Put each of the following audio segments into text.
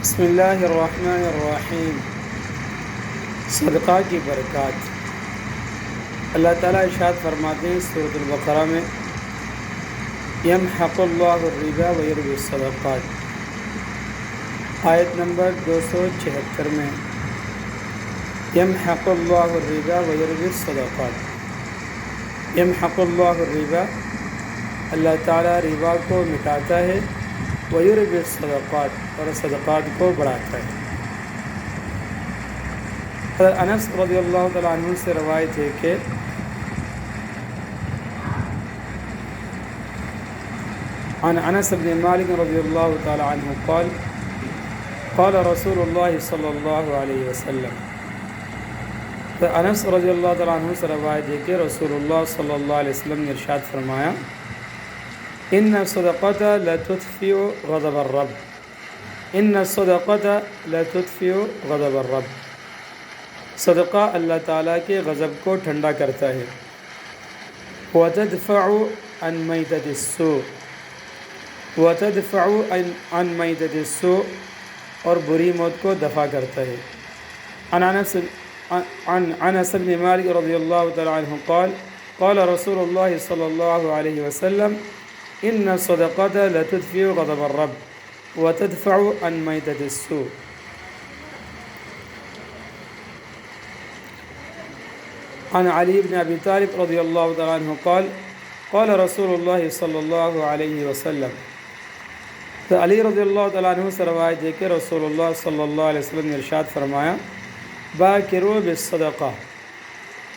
بسم اللہ الرحمن الرحیم۔ صدقہ کی برکات۔ اللہ تعالیٰ ارشاد فرماتے ہیں سورۃ البقرہ میں، یمحق اللہ الربا ویربی الصدقات، آیت نمبر 276 میں، یمحق اللہ الربا ویربی الصدقات۔ یمحق اللہ الربا، اللہ تعالیٰ ربا کو مٹاتا ہے، ویربی الصدقات، اور صدقات کو بڑھاتا ہے۔ حضرت انس رضی اللہ تعالیٰ عنہ سے روایت ہے کہ عن انس بن مالک رضی اللہ تعالیٰ عنہ قال قال رسول اللہ صلی اللہ علیہ وسلم، انس رضی اللہ تعالیٰ عنہ سے روایت ہے کہ رسول اللہ صلی اللہ علیہ وسلم نے ارشاد فرمایا، ان الصدقۃ لتطفئ غضب الرب، ان الصدقۃ لتطفئ غضب الرب، صدقہ اللہ تعالیٰ کے غضب کو ٹھنڈا کرتا ہے، وتدفع عن میتۃ السوء، وتدفع عن میتۃ السوء، اور بری موت کو دفع کرتا ہے۔ عن انس بن مالک رضی اللہ تعالی عنہ قال قال رسول اللہ صلی اللہ علیہ وسلم، ان الصدقۃ لتطفئ غضب الرب وتدفع عن میتۃ السوء۔ عن علی بن ابی طالب رضی اللہ تعالی عنہ قال قال رسول اللہ صلی اللہ علیہ وسلم، تو علی رضی اللہ تعالیٰ عنہ سے روایت ہے کہ رسول اللہ صلی اللہ علیہ وسلم نے ارشاد فرمایا، باکروا بالصدقہ،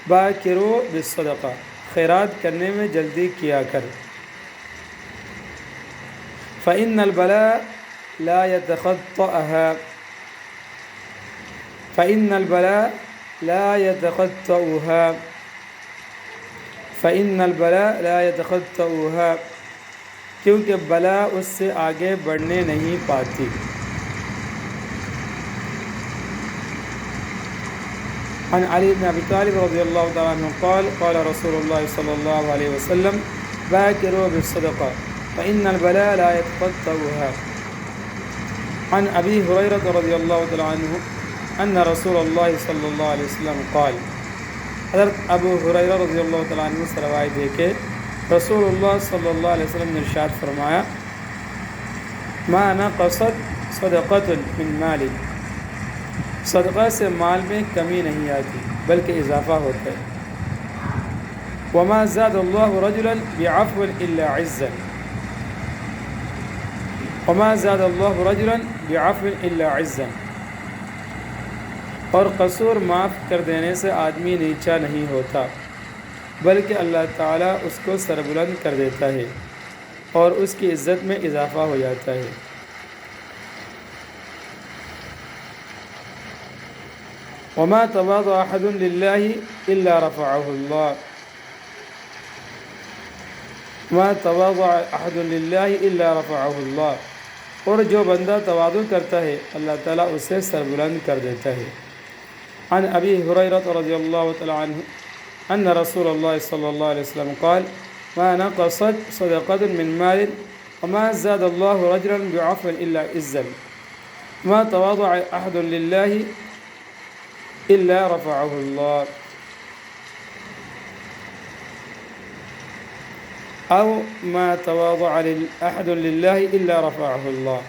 باکروا بالصدقہ، خیرات کرنے میں جلدی کیا کر، فإن البلاء لا يتخطئها، فإن البلاء لا يتخطئها، فإن البلاء لا يتخطئها، کیونکہ بلا اس سے آگے بڑھنے نہیں پاتی۔ عن علی بن ابی طالب رضی اللہ تعالیٰ عنہ قال قال رسول اللہ صلی اللہ علیہ وسلم، باکروا بالصدقہ فإن البلاء لا يتخطئها۔ عن ابی ہریرہ رضی اللہ تعالیٰ عنہ ان رسول اللہ صلی اللہ علیہ وسلم قال، حضرت ابو ہریرہ رضی اللہ تعالیٰ عنہ سے روایت ہے کہ رسول اللہ صلی اللہ علیہ وسلم نے ارشاد فرمایا، ما نقصت صدقۃ من مال، صدقہ سے مال میں کمی نہیں آتی بلکہ اضافہ ہوتا ہے، وما زاد اللہ رجلا بعفو الا عزا، وما زاد اللہ رجلا بعفو الا عزا، اور قصور معاف کر دینے سے آدمی نیچا نہیں ہوتا بلکہ اللہ تعالیٰ اس کو سربلند کر دیتا ہے اور اس کی عزت میں اضافہ ہو جاتا ہے۔ وما تواضع احد للہ الا رفعہ اللہ، وما تواضع احد للہ الا رفعہ اللہ، اور جو بندہ تواضع کرتا ہے اللہ تعالیٰ اسے سربلند کر دیتا ہے۔ عن ابی ہریرہ رضی اللہ تعالی عنہ ان رسول اللہ صلی اللہ علیہ وسلم قال، ما نقصت صدقۃ من مال وما زاد اللہ رجلا بعفو الا عزا، ما تواضع احد للہ الا رفعہ اللہ، او ما تواضع احد للہ الا رفعہ اللہ۔